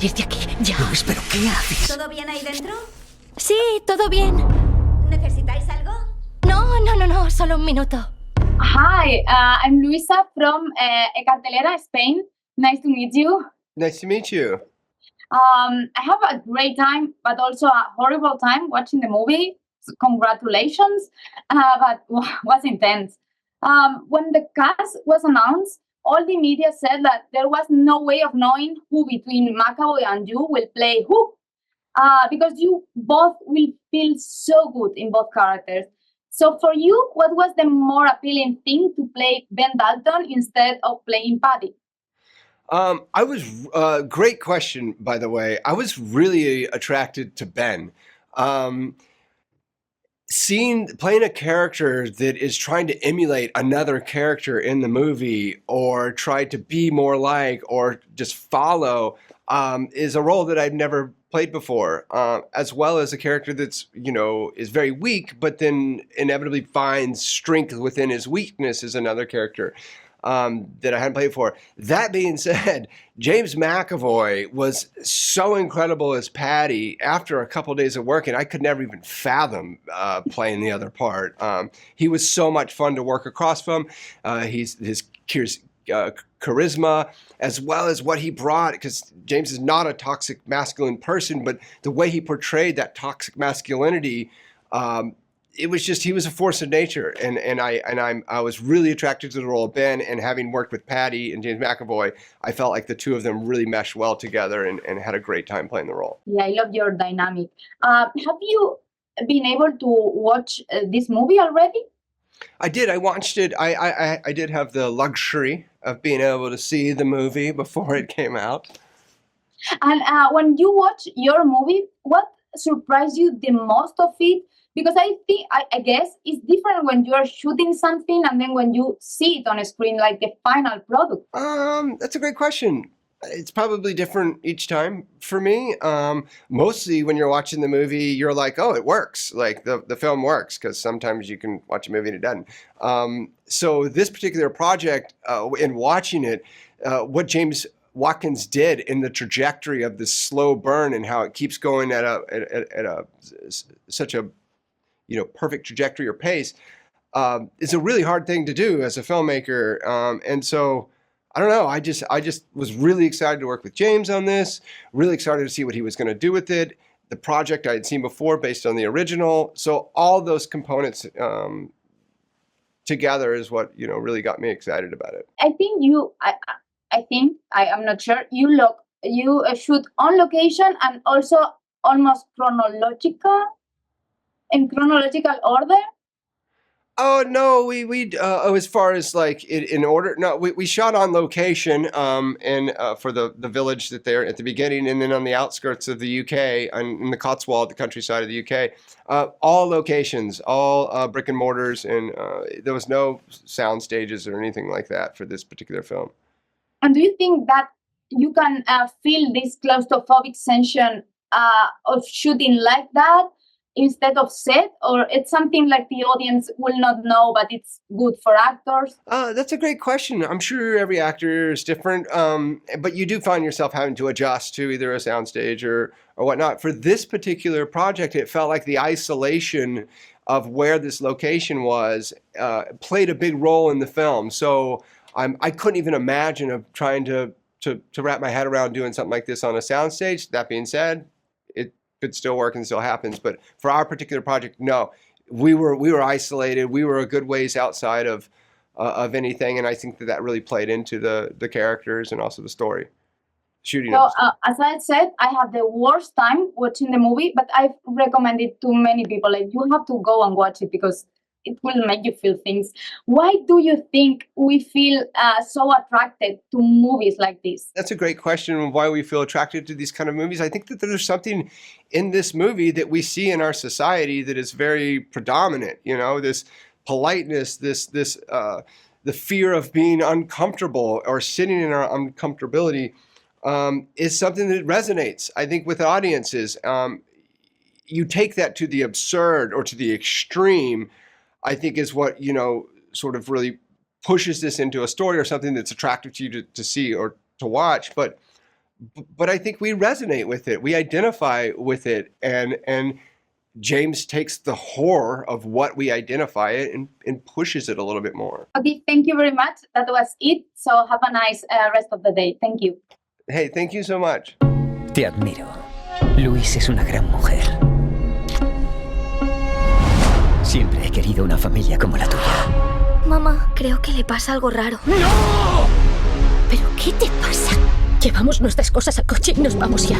salir de aquí, ya. Luis, ¿pero qué haces? ¿Todo bien ahí dentro? Sí, todo bien. ¿Necesitáis algo? No, solo un minuto. Hi, I'm Luisa from Cartelera, Spain. Nice to meet you. Nice to meet you. I have a great time, but also a horrible time watching the movie. Congratulations, but was intense. When the cast was announced, all the media said that there was no way of knowing who between McAvoy and you will play who, because you both will feel so good in both characters. So for you, what was the more appealing thing to play Ben Dalton instead of playing Patty? Great question, by the way. I was really attracted to Ben. Playing a character that is trying to emulate another character in the movie or try to be more like or just follow is a role that I've never played before, as well as a character that's, is very weak, but then inevitably finds strength within his weakness is another character that I hadn't played before. That being said, James McAvoy was so incredible as Patty after a couple of days of working. I could never even fathom playing the other part. He was so much fun to work across from. His charisma, as well as what he brought, because James is not a toxic masculine person, but the way he portrayed that toxic masculinity, it was just, he was a force of nature, and I was really attracted to the role of Ben, and having worked with Patty and James McAvoy, I felt like the two of them really meshed well together and had a great time playing the role. Yeah, I love your dynamic. Have you been able to watch this movie already? I did. I watched it. I did have the luxury of being able to see the movie before it came out. And when you watch your movie, what surprised you the most of it? Because I guess it's different when you are shooting something and then when you see it on a screen, like the final product. That's a great question. It's probably different each time for me. Mostly when you're watching the movie, you're like, oh, it works. Like the film works, because sometimes you can watch a movie and it doesn't. So this particular project, in watching it, what James Watkins did in the trajectory of this slow burn and how it keeps going at such a perfect trajectory or pace, is a really hard thing to do as a filmmaker. And so I don't know. I just was really excited to work with James on this. Really excited to see what he was going to do with it. The project I had seen before, based on the original. So all those components together is what really got me excited about it. I think I'm not sure. You shoot on location and also almost in chronological order. Oh no, we as far as like in order. No, we shot on location, and for the village that they're at the beginning, and then on the outskirts of the UK, in the Cotswold, the countryside of the UK, all locations, all brick and mortars, and there was no sound stages or anything like that for this particular film. And do you think that you can feel this claustrophobic tension of shooting like that instead of set, or it's something like the audience will not know, but it's good for actors? That's a great question. I'm sure every actor is different, but you do find yourself having to adjust to either a soundstage or whatnot. For this particular project, it felt like the isolation of where this location was played a big role in the film. So I couldn't even imagine of trying to wrap my head around doing something like this on a soundstage. That being said, it could still work and still happens. But for our particular project, no, we were isolated. We were a good ways outside of anything, and I think that really played into the characters and also the story. Shooting. So as I said, I had the worst time watching the movie, but I've recommended to many people, like, you have to go and watch it because it will make you feel things. Why do you think we feel so attracted to movies like this? That's a great question, why we feel attracted to these kind of movies. I think that there's something in this movie that we see in our society that is very predominant. This politeness, the fear of being uncomfortable or sitting in our uncomfortability is something that resonates, I think, with audiences. You take that to the absurd or to the extreme, I think, is what, sort of really pushes this into a story or something that's attractive to you to see or to watch. But but I think we resonate with it. We identify with it, and James takes the horror of what we identify it and pushes it a little bit more. Okay, thank you very much. That was it. So have a nice rest of the day. Thank you. Hey, thank you so much. Te admiro. Louise es una gran mujer. Siempre he querido una familia como la tuya. Mamá, creo que le pasa algo raro. ¡No! ¿Pero qué te pasa? Llevamos nuestras cosas al coche y nos vamos ya.